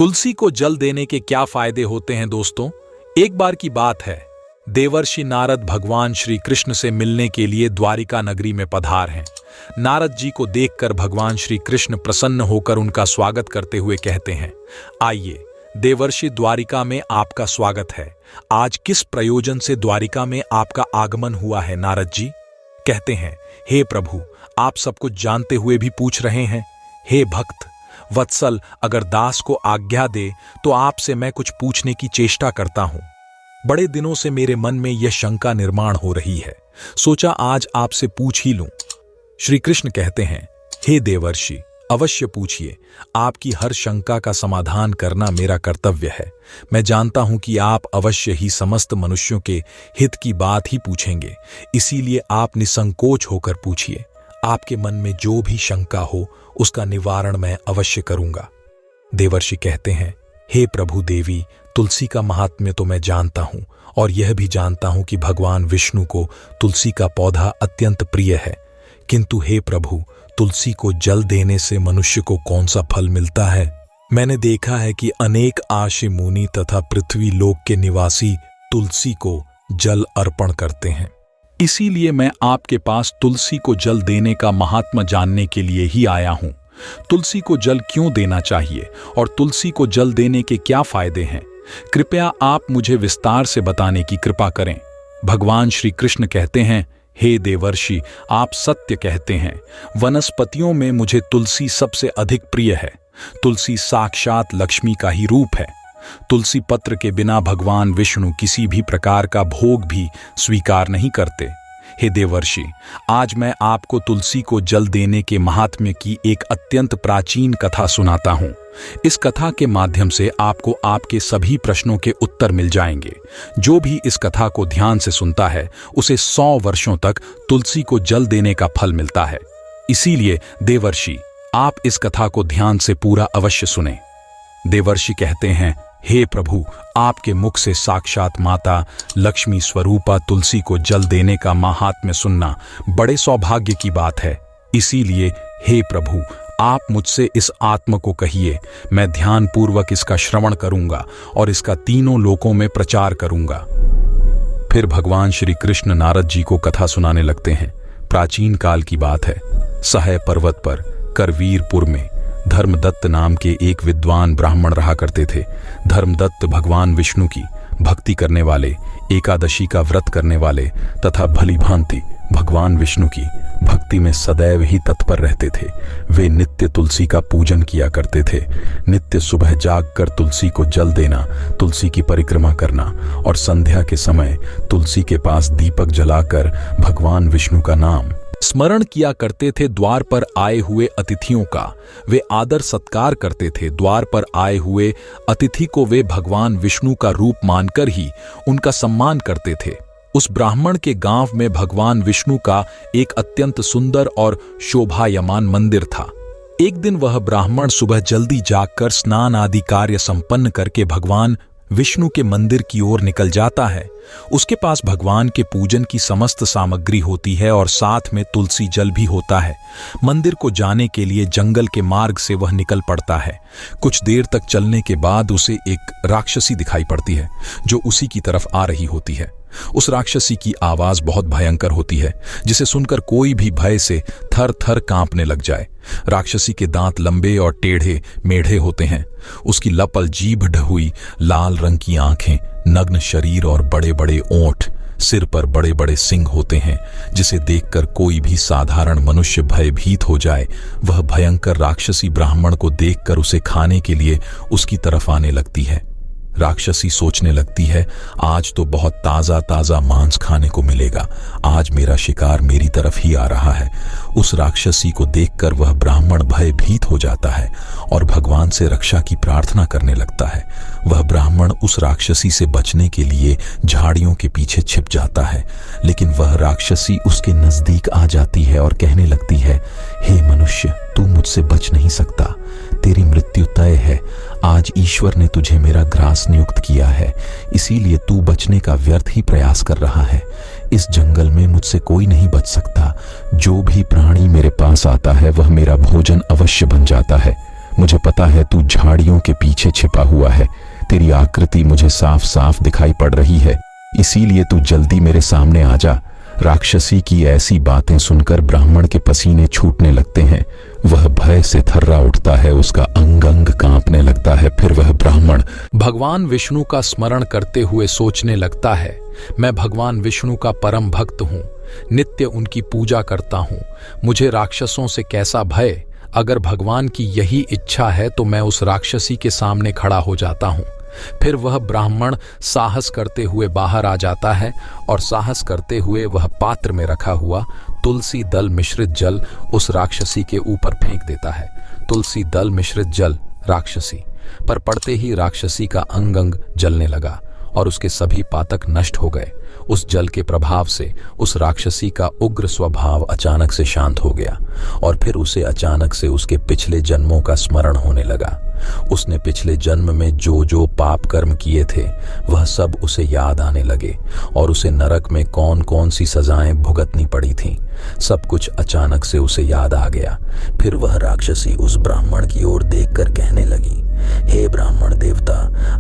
तुलसी को जल देने के क्या फायदे होते हैं दोस्तों? एक बार की बात है, देवर्षि नारद भगवान श्री कृष्ण से मिलने के लिए द्वारिका नगरी में पधार हैं। नारद जी को देखकर भगवान श्री कृष्ण प्रसन्न होकर उनका स्वागत करते हुए कहते हैं, आइए देवर्षि, द्वारिका में आपका स्वागत है। आज किस प्रयोजन से द्वारिका में आपका आगमन हुआ है नारद जी? कहते हैं, हे प्रभु, आप सब कुछ जानते हुए भी पूछ रहे हैं। हे भक्त वत्सल, अगर दास को आज्ञा दे तो आपसे मैं कुछ पूछने की चेष्टा करता हूं। बड़े दिनों से मेरे मन में यह शंका निर्माण हो रही है, सोचा आज आपसे पूछ ही लूं। श्री कृष्ण कहते हैं, हे देवर्षि, अवश्य पूछिए। आपकी हर शंका का समाधान करना मेरा कर्तव्य है। मैं जानता हूं कि आप अवश्य ही समस्त मनुष्यों के हित की बात ही पूछेंगे, इसीलिए आप निसंकोच होकर पूछिए। आपके मन में जो भी शंका हो उसका निवारण मैं अवश्य करूंगा। देवर्षि कहते हैं, हे प्रभु देवी, तुलसी का महात्म्य तो मैं जानता हूं और यह भी जानता हूं कि भगवान विष्णु को तुलसी का पौधा अत्यंत प्रिय है। किंतु हे प्रभु, तुलसी को जल देने से मनुष्य को कौन सा फल मिलता है? मैंने देखा है कि अनेक आशी मुनि तथा पृथ्वी लोक के निवासी तुलसी को जल अर्पण करते हैं। इसीलिए मैं आपके पास तुलसी को जल देने का महात्मा जानने के लिए ही आया हूं। तुलसी को जल क्यों देना चाहिए और तुलसी को जल देने के क्या फायदे हैं, कृपया आप मुझे विस्तार से बताने की कृपा करें। भगवान श्री कृष्ण कहते हैं, हे देवर्षि, आप सत्य कहते हैं। वनस्पतियों में मुझे तुलसी सबसे अधिक प्रिय है। तुलसी साक्षात लक्ष्मी का ही रूप है। तुलसी पत्र के बिना भगवान विष्णु किसी भी प्रकार का भोग भी स्वीकार नहीं करते। हे देवर्षि, आज मैं आपको तुलसी को जल देने के महात्म्य की एक अत्यंत प्राचीन कथा सुनाता हूं। इस कथा के माध्यम से आपको आपके सभी प्रश्नों के उत्तर मिल जाएंगे। जो भी इस कथा को ध्यान से सुनता है उसे 100 वर्षों तक तुलसी को जल देने का फल मिलता है। इसीलिए देवर्षि, आप इस कथा को ध्यान से पूरा अवश्य सुने। देवर्षि कहते हैं, हे प्रभु, आपके मुख से साक्षात माता लक्ष्मी स्वरूपा तुलसी को जल देने का महात्म्य सुनना बड़े सौभाग्य की बात है। इसीलिए हे प्रभु, आप मुझसे इस आत्म को कहिए। मैं ध्यानपूर्वक इसका श्रवण करूंगा और इसका तीनों लोकों में प्रचार करूंगा। फिर भगवान श्री कृष्ण नारद जी को कथा सुनाने लगते हैं। प्राचीन काल की बात है। सहाय पर्वत पर करवीरपुर में धर्मदत्त नाम के एक विद्वान ब्राह्मण रहा करते थे। धर्मदत्त भगवान विष्णु की भक्ति करने वाले, एकादशी का व्रत करने वाले तथा भली भांति भगवान विष्णु की भक्ति में सदैव ही तत्पर रहते थे। वे नित्य तुलसी का पूजन किया करते थे। नित्य सुबह जागकर तुलसी को जल देना, तुलसी की परिक्रमा करना और संध्या के समय तुलसी के पास दीपक जलाकर भगवान विष्णु का नाम स्मरण किया करते थे। द्वार पर आए हुए अतिथियों का वे आदर सत्कार करते थे। द्वार पर आए हुए अतिथि को वे भगवान विष्णु का रूप मानकर ही उनका सम्मान करते थे। उस ब्राह्मण के गांव में भगवान विष्णु का एक अत्यंत सुंदर और शोभायमान मंदिर था। एक दिन वह ब्राह्मण सुबह जल्दी जागकर स्नान आदि कार्य संपन्न करके भगवान विष्णु के मंदिर की ओर निकल जाता है। उसके पास भगवान के पूजन की समस्त सामग्री होती है और साथ में तुलसी जल भी होता है। मंदिर को जाने के लिए जंगल के मार्ग से वह निकल पड़ता है। कुछ देर तक चलने के बाद उसे एक राक्षसी दिखाई पड़ती है जो उसी की तरफ आ रही होती है। उस राक्षसी की आवाज बहुत भयंकर होती है, जिसे सुनकर कोई भी भय से थर थर कांपने लग जाए। राक्षसी के दांत लंबे और टेढ़े मेढ़े होते हैं। उसकी लपल जीभ ढहुई, लाल रंग की आंखें, नग्न शरीर और बड़े बड़े ओंठ, सिर पर बड़े बड़े सिंग होते हैं, जिसे देखकर कोई भी साधारण मनुष्य भयभीत हो जाए। वह भयंकर राक्षसी ब्राह्मण को देखकर उसे खाने के लिए उसकी तरफ आने लगती है। राक्षसी सोचने लगती है, आज तो बहुत ताजा ताजा मांस खाने को मिलेगा। आज मेरा शिकार मेरी तरफ ही आ रहा है। उस राक्षसी को देखकर वह ब्राह्मण भयभीत हो जाता है और भगवान से रक्षा की प्रार्थना करने लगता है। वह ब्राह्मण उस राक्षसी से बचने के लिए झाड़ियों के पीछे छिप जाता है, लेकिन वह राक्षसी उसके नजदीक आ जाती है और कहने लगती है, हे मनुष्य, तू मुझसे बच नहीं सकता। तेरी मृत्यु तय है। आज ईश्वर ने तुझे मेरा ग्रास नियुक्त किया है, इसीलिए तू बचने का व्यर्थ ही प्रयास कर रहा है। इस जंगल में मुझसे कोई नहीं बच सकता। जो भी प्राणी मेरे पास आता है वह मेरा भोजन अवश्य बन जाता है। मुझे पता है तू झाड़ियों के पीछे छिपा हुआ है। तेरी आकृति मुझे साफ साफ दिखाई पड़ रही है, इसीलिए तू जल्दी मेरे सामने आ जा। राक्षसी की ऐसी बातें सुनकर ब्राह्मण के पसीने छूटने लगते हैं। वह भय से थर्रा उठता है, उसका अंग अंग कांपने लगता है। फिर वह ब्राह्मण भगवान विष्णु का स्मरण करते हुए सोचने लगता है, मैं भगवान विष्णु का परम भक्त हूँ, नित्य उनकी पूजा करता हूँ। मुझे राक्षसों से कैसा भय? अगर भगवान की यही इच्छा है तो मैं उस राक्षसी के सामने खड़ा हो जाता हूँ। फिर वह ब्राह्मण साहस करते हुए बाहर आ जाता है और साहस करते हुए वह पात्र में रखा हुआ तुलसी दल मिश्रित जल उस राक्षसी के ऊपर फेंक देता है। तुलसी दल मिश्रित जल राक्षसी पर पड़ते ही राक्षसी का अंग अंग जलने लगा और उसके सभी पातक नष्ट हो गए। उस जल के प्रभाव से उस राक्षसी का उग्र स्वभाव अचानक से शांत हो गया और फिर उसे अचानक से उसके पिछले जन्मों का स्मरण होने लगा। उसने पिछले जन्म में जो जो पाप कर्म किए थे वह सब उसे याद आने लगे और उसे नरक में कौन कौन सी सजाएं भुगतनी पड़ी थीं, सब कुछ अचानक से उसे याद आ गया। फिर वह राक्षसी उस ब्राह्मण की ओर देखकर कहने लगी, हे ब्राह्मण देवता,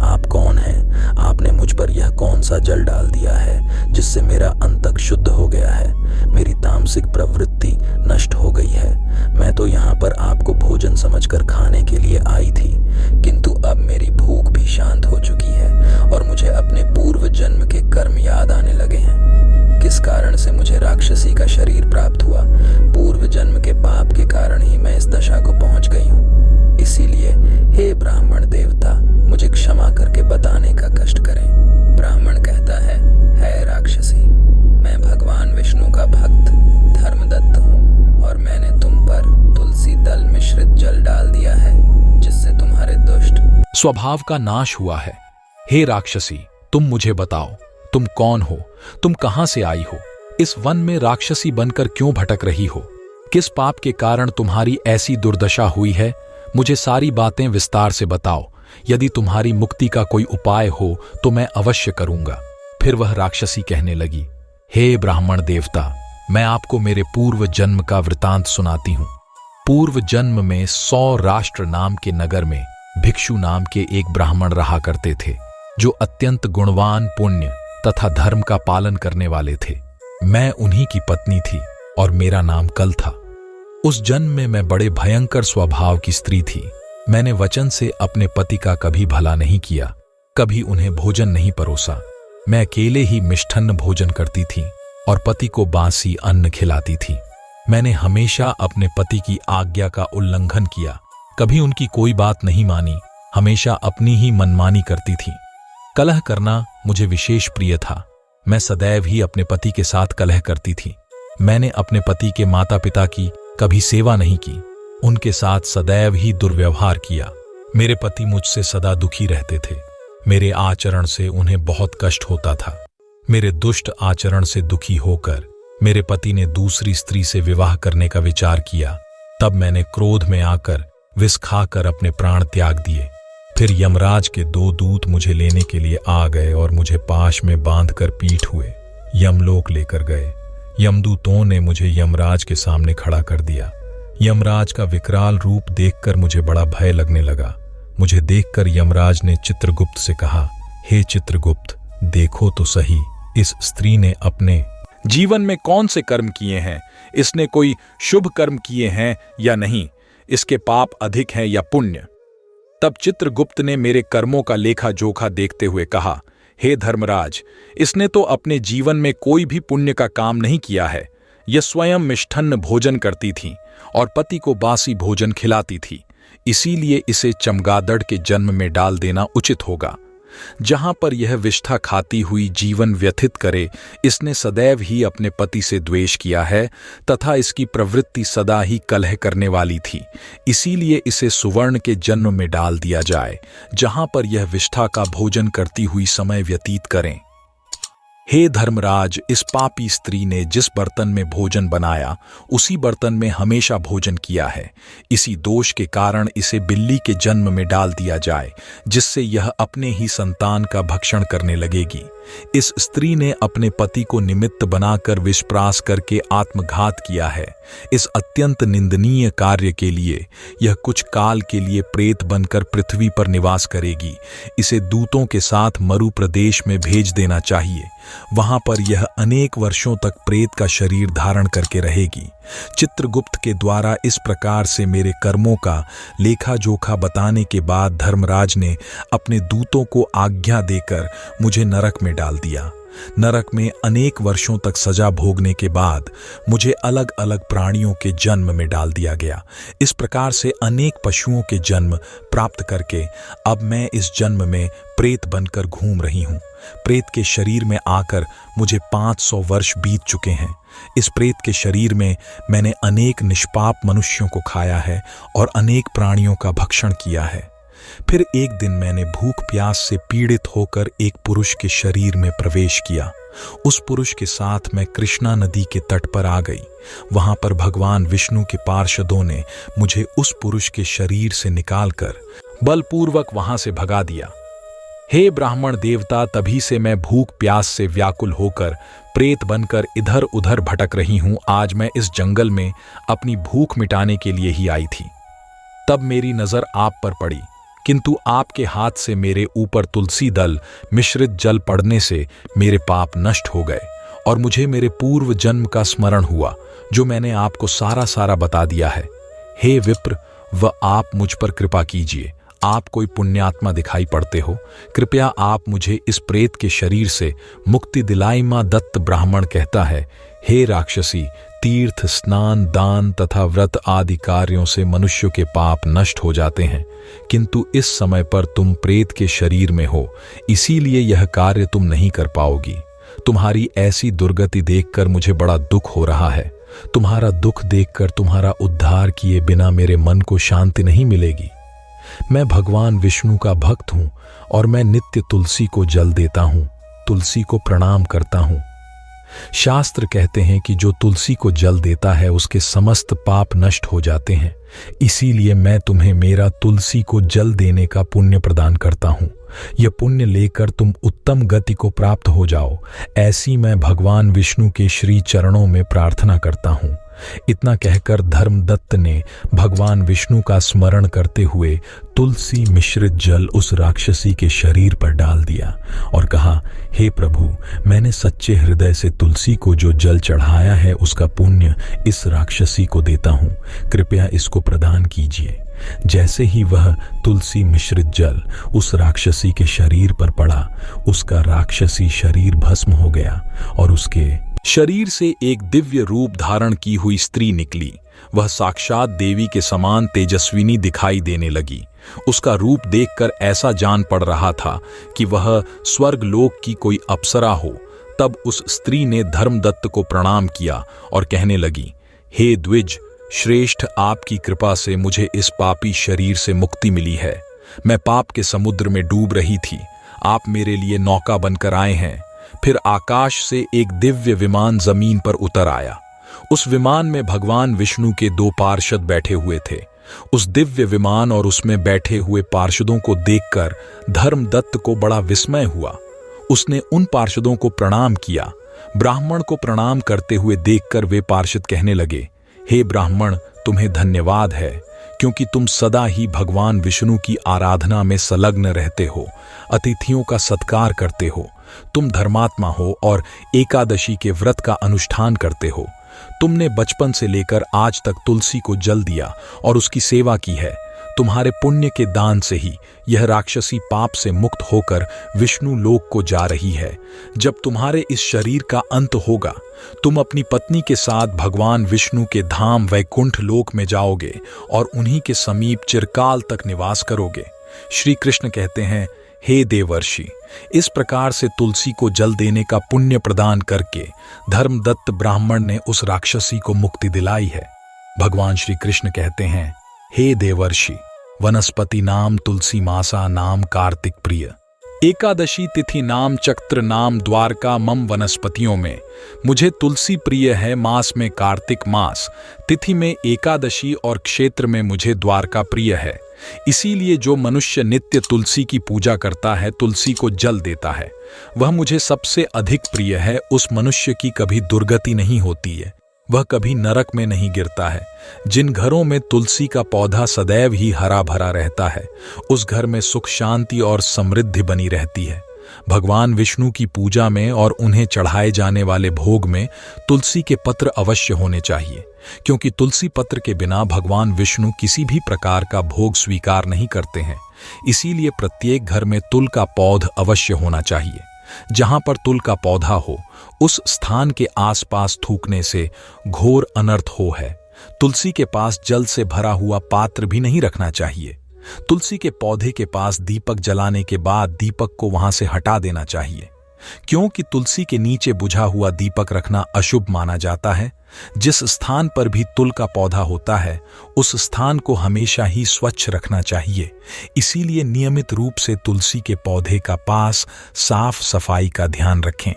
आप कौन हैं? आपने मुझ पर यह कौन सा जल डाल दिया है जिससे मेरा अंतक शुद्ध हो गया है? मेरी तामसिक प्रवृत्ति नष्ट हो गई है। मैं तो यहाँ पर आपको भोजन समझकर खाने के लिए आई थी, किंतु अब मेरी भूख भी शांत हो चुकी है और मुझे अपने पूर्व जन्म के कर्म याद आने लगे हैं। किस कारण से मुझे राक्षसी का शरीर प्राप्त हुआ? पूर्व जन्म के पाप के कारण ही मैं इस दशा को पहुंच गई हूँ। इसीलिए हे ब्राह्मण देवता, मुझे क्षमा करके बताने का कष्ट करें। ब्राह्मण कहता है राक्षसी, मैं भगवान विष्णु का भक्त धर्मदत्त हूँ और मैंने तुम पर तुलसी दल मिश्रित जल डाल दिया है जिससे तुम्हारे दुष्ट स्वभाव का नाश हुआ है। हे राक्षसी, तुम मुझे बताओ, तुम कौन हो? तुम कहां से आई हो? इस वन में राक्षसी बनकर क्यों भटक रही हो? किस पाप के कारण तुम्हारी ऐसी दुर्दशा हुई है? मुझे सारी बातें विस्तार से बताओ। यदि तुम्हारी मुक्ति का कोई उपाय हो तो मैं अवश्य करूंगा। फिर वह राक्षसी कहने लगी, हे ब्राह्मण देवता, मैं आपको मेरे पूर्व जन्म का वृतांत सुनाती हूँ। पूर्व जन्म में 100 राष्ट्र नाम के नगर में भिक्षु नाम के एक ब्राह्मण रहा करते थे, जो अत्यंत गुणवान, पुण्य तथा धर्म का पालन करने वाले थे। मैं उन्हीं की पत्नी थी और मेरा नाम कल था। उस जन्म में मैं बड़े भयंकर स्वभाव की स्त्री थी। मैंने वचन से अपने पति का कभी भला नहीं किया, कभी उन्हें भोजन नहीं परोसा। मैं अकेले ही मिष्ठान्न भोजन करती थी और पति को बासी अन्न खिलाती थी। मैंने हमेशा अपने पति की आज्ञा का उल्लंघन किया, कभी उनकी कोई बात नहीं मानी, हमेशा अपनी ही मनमानी करती थी। कलह करना मुझे विशेष प्रिय था। मैं सदैव ही अपने पति के साथ कलह करती थी। मैंने अपने पति के माता पिता की कभी सेवा नहीं की, उनके साथ सदैव ही दुर्व्यवहार किया। मेरे पति मुझसे सदा दुखी रहते थे। मेरे आचरण से उन्हें बहुत कष्ट होता था। मेरे दुष्ट आचरण से दुखी होकर मेरे पति ने दूसरी स्त्री से विवाह करने का विचार किया। तब मैंने क्रोध में आकर विष खाकर अपने प्राण त्याग दिए। फिर यमराज के 2 दूत मुझे लेने के लिए आ गए और मुझे पाश में बांधकर पीठ हुए यमलोक लेकर गए। यमदूतों ने मुझे यमराज के सामने खड़ा कर दिया। यमराज का विकराल रूप देखकर मुझे बड़ा भय लगने लगा। मुझे देखकर यमराज ने चित्रगुप्त से कहा, हे चित्रगुप्त, देखो तो सही, इस स्त्री ने अपने जीवन में कौन से कर्म किए हैं? इसने कोई शुभ कर्म किए हैं या नहीं? इसके पाप अधिक हैं या पुण्य? तब चित्रगुप्त ने मेरे कर्मों का लेखा जोखा देखते हुए कहा, हे धर्मराज, इसने तो अपने जीवन में कोई भी पुण्य का काम नहीं किया है। यह स्वयं मिष्ठान्न भोजन करती थी और पति को बासी भोजन खिलाती थी। इसीलिए इसे चमगादड़ के जन्म में डाल देना उचित होगा, जहां पर यह विष्ठा खाती हुई जीवन व्यतीत करे। इसने सदैव ही अपने पति से द्वेष किया है तथा इसकी प्रवृत्ति सदा ही कलह करने वाली थी। इसीलिए इसे सुवर्ण के जन्म में डाल दिया जाए, जहां पर यह विष्ठा का भोजन करती हुई समय व्यतीत करें। हे धर्मराज, इस पापी स्त्री ने जिस बर्तन में भोजन बनाया उसी बर्तन में हमेशा भोजन किया है। इसी दोष के कारण इसे बिल्ली के जन्म में डाल दिया जाए, जिससे यह अपने ही संतान का भक्षण करने लगेगी। इस स्त्री ने अपने पति को निमित्त बनाकर विषप्राश करके आत्मघात किया है। इस अत्यंत निंदनीय कार्य के लिए यह कुछ काल के लिए प्रेत बनकर पृथ्वी पर निवास करेगी। इसे दूतों के साथ मरु प्रदेश में भेज देना चाहिए। वहां पर यह अनेक वर्षों तक प्रेत का शरीर धारण करके रहेगी। चित्रगुप्त के द्वारा इस प्रकार से मेरे कर्मों का लेखा जोखा बताने के बाद धर्मराज ने अपने दूतों को आज्ञा देकर मुझे नरक में डाल दिया। नरक में अनेक वर्षों तक सजा भोगने के बाद मुझे अलग अलग प्राणियों के जन्म में डाल दिया गया। इस प्रकार से अनेक पशुओं के जन्म प्राप्त करके अब मैं इस जन्म में प्रेत बनकर घूम रही हूँ। प्रेत के शरीर में आकर मुझे 500 वर्ष बीत चुके हैं। इस प्रेत के शरीर में मैंने अनेक निष्पाप मनुष्यों को खाया है और अनेक प्राणियों का भक्षण किया है। फिर एक दिन मैंने भूख प्यास से पीड़ित होकर एक पुरुष के शरीर में प्रवेश किया। उस पुरुष के साथ मैं कृष्णा नदी के तट पर आ गई। वहां पर भगवान विष्णु के पार्षदों ने मुझे उस पुरुष के शरीर से निकालकर बलपूर्वक वहां से भगा दिया। हे ब्राह्मण देवता, तभी से मैं भूख प्यास से व्याकुल होकर प्रेत बनकर इधर उधर भटक रही हूं। आज मैं इस जंगल में अपनी भूख मिटाने के लिए ही आई थी। तब मेरी नजर आप पर पड़ी, किंतु आपके हाथ से मेरे ऊपर तुलसी दल मिश्रित जल पड़ने से मेरे पाप नष्ट हो गए और मुझे मेरे पूर्व जन्म का स्मरण हुआ, जो मैंने आपको सारा बता दिया है। हे विप्र, वह आप मुझ पर कृपा कीजिए। आप कोई पुण्यात्मा दिखाई पड़ते हो, कृपया आप मुझे इस प्रेत के शरीर से मुक्ति दिलाई। मां दत्त ब्राह्मण कहता है, हे राक्षसी, तीर्थ, स्नान, दान तथा व्रत आदि कार्यों से मनुष्य के पाप नष्ट हो जाते हैं, किंतु इस समय पर तुम प्रेत के शरीर में हो, इसीलिए यह कार्य तुम नहीं कर पाओगी। तुम्हारी ऐसी दुर्गति देखकर मुझे बड़ा दुख हो रहा है। तुम्हारा दुख देखकर तुम्हारा उद्धार किए बिना मेरे मन को शांति नहीं मिलेगी। मैं भगवान विष्णु का भक्त हूं और मैं नित्य तुलसी को जल देता हूं, तुलसी को प्रणाम करता हूं। शास्त्र कहते हैं कि जो तुलसी को जल देता है उसके समस्त पाप नष्ट हो जाते हैं। इसीलिए मैं तुम्हें मेरा तुलसी को जल देने का पुण्य प्रदान करता हूं। यह पुण्य लेकर तुम उत्तम गति को प्राप्त हो जाओ, ऐसी मैं भगवान विष्णु के श्री चरणों में प्रार्थना करता हूं। इतना कहकर धर्मदत्त ने भगवान विष्णु का स्मरण करते हुए तुलसी मिश्रित जल उस राक्षसी के शरीर पर डाल दिया और कहा, हे प्रभु, मैंने सच्चे हृदय से तुलसी को जो जल चढ़ाया है उसका पुण्य इस राक्षसी को देता हूं, कृपया इसको प्रदान कीजिए। जैसे ही वह तुलसी मिश्रित जल उस राक्षसी के शरीर पर पड़ा, उसका राक्षसी शरीर भस्म हो गया और उसके शरीर से एक दिव्य रूप धारण की हुई स्त्री निकली। वह साक्षात देवी के समान तेजस्विनी दिखाई देने लगी। उसका रूप देखकर ऐसा जान पड़ रहा था कि वह स्वर्गलोक की कोई अप्सरा हो। तब उस स्त्री ने धर्मदत्त को प्रणाम किया और कहने लगी, हे द्विज श्रेष्ठ, आपकी कृपा से मुझे इस पापी शरीर से मुक्ति मिली है। मैं पाप के समुद्र में डूब रही थी, आप मेरे लिए नौका बनकर आए हैं। फिर आकाश से एक दिव्य विमान जमीन पर उतर आया। उस विमान में भगवान विष्णु के 2 पार्षद बैठे हुए थे। उस दिव्य विमान और उसमें बैठे हुए पार्षदों को देखकर धर्मदत्त को बड़ा विस्मय हुआ। उसने उन पार्षदों को प्रणाम किया। ब्राह्मण को प्रणाम करते हुए देखकर वे पार्षद कहने लगे, हे ब्राह्मण, तुम्हें धन्यवाद है, क्योंकि तुम सदा ही भगवान विष्णु की आराधना में संलग्न रहते हो, अतिथियों का सत्कार करते हो। तुम धर्मात्मा हो और एकादशी के व्रत का अनुष्ठान करते हो। तुमने बचपन से लेकर आज तक तुलसी को जल दिया और उसकी सेवा की है। तुम्हारे पुण्य के दान से ही यह राक्षसी पाप से मुक्त होकर विष्णु लोक को जा रही है। जब तुम्हारे इस शरीर का अंत होगा, तुम अपनी पत्नी के साथ भगवान विष्णु के धाम वैकुंठ लोक में जाओगे और उन्हीं के समीप चिरकाल तक निवास करोगे। श्री कृष्ण कहते हैं, हे देवर्षि, इस प्रकार से तुलसी को जल देने का पुण्य प्रदान करके धर्मदत्त ब्राह्मण ने उस राक्षसी को मुक्ति दिलाई है। भगवान श्री कृष्ण कहते हैं, हे देवर्षि, वनस्पति नाम तुलसी मासा नाम कार्तिक प्रिय, एकादशी तिथि नाम चक्र नाम द्वारका मम वनस्पतियों में मुझे तुलसी प्रिय है। मास में कार्तिक मास, तिथि में एकादशी और क्षेत्र में मुझे द्वारका प्रिय है। इसीलिए जो मनुष्य नित्य तुलसी की पूजा करता है, तुलसी को जल देता है, वह मुझे सबसे अधिक प्रिय है। उस मनुष्य की कभी दुर्गति नहीं होती है, वह कभी नरक में नहीं गिरता है। जिन घरों में तुलसी का पौधा सदैव ही हरा भरा रहता है, उस घर में सुख शांति और समृद्धि बनी रहती है। भगवान विष्णु की पूजा में और उन्हें चढ़ाए जाने वाले भोग में तुलसी के पत्र अवश्य होने चाहिए, क्योंकि तुलसी पत्र के बिना भगवान विष्णु किसी भी प्रकार का भोग स्वीकार नहीं करते हैं। इसीलिए प्रत्येक घर में तुल का पौध अवश्य होना चाहिए। जहां पर तुल का पौधा हो, उस स्थान के आसपास थूकने से घोर अनर्थ हो है। तुलसी के पास जल से भरा हुआ पात्र भी नहीं रखना चाहिए। तुलसी के पौधे के पास दीपक जलाने के बाद दीपक को वहां से हटा देना चाहिए, क्योंकि तुलसी के नीचे बुझा हुआ दीपक रखना अशुभ माना जाता है। जिस स्थान पर भी तुल का पौधा होता है, उस स्थान को हमेशा ही स्वच्छ रखना चाहिए। इसीलिए नियमित रूप से तुलसी के पौधे का पास साफ सफाई का ध्यान रखें।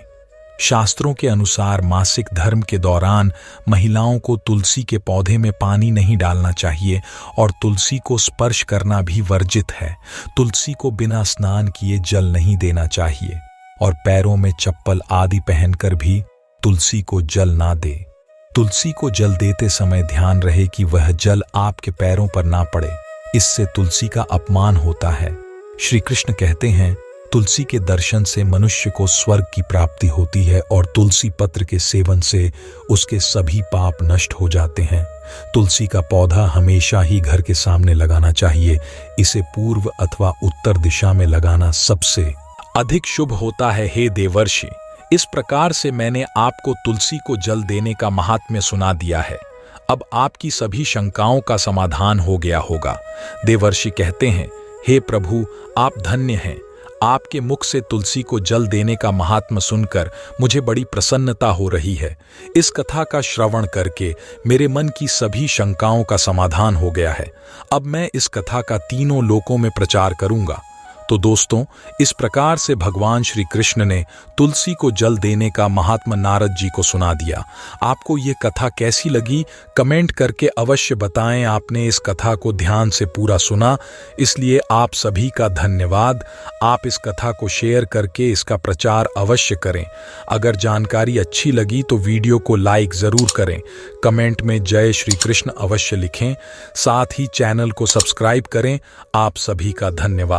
शास्त्रों के अनुसार मासिक धर्म के दौरान महिलाओं को तुलसी के पौधे में पानी नहीं डालना चाहिए और तुलसी को स्पर्श करना भी वर्जित है। तुलसी को बिना स्नान किए जल नहीं देना चाहिए और पैरों में चप्पल आदि पहनकर भी तुलसी को जल ना दे। तुलसी को जल देते समय ध्यान रहे कि वह जल आपके पैरों पर ना पड़े, इससे तुलसी का अपमान होता है। श्री कृष्ण कहते हैं, तुलसी के दर्शन से मनुष्य को स्वर्ग की प्राप्ति होती है और तुलसी पत्र के सेवन से उसके सभी पाप नष्ट हो जाते हैं। तुलसी का पौधा हमेशा ही घर के सामने लगाना चाहिए। इसे पूर्व अथवा उत्तर दिशा में लगाना सबसे अधिक शुभ होता है। हे देवर्षि, इस प्रकार से मैंने आपको तुलसी को जल देने का महात्म्य सुना दिया है। अब आपकी सभी शंकाओं का समाधान हो गया होगा। देवर्षि कहते हैं, हे प्रभु, आप धन्य हैं। आपके मुख से तुलसी को जल देने का महात्म्य सुनकर मुझे बड़ी प्रसन्नता हो रही है। इस कथा का श्रवण करके मेरे मन की सभी शंकाओं का समाधान हो गया है। अब मैं इस कथा का तीनों लोकों में प्रचार करूंगा। तो दोस्तों, इस प्रकार से भगवान श्री कृष्ण ने तुलसी को जल देने का महात्म्य नारद जी को सुना दिया। आपको ये कथा कैसी लगी, कमेंट करके अवश्य बताएं। आपने इस कथा को ध्यान से पूरा सुना, इसलिए आप सभी का धन्यवाद। आप इस कथा को शेयर करके इसका प्रचार अवश्य करें। अगर जानकारी अच्छी लगी तो वीडियो को लाइक ज़रूर करें। कमेंट में जय श्री कृष्ण अवश्य लिखें। साथ ही चैनल को सब्सक्राइब करें। आप सभी का धन्यवाद।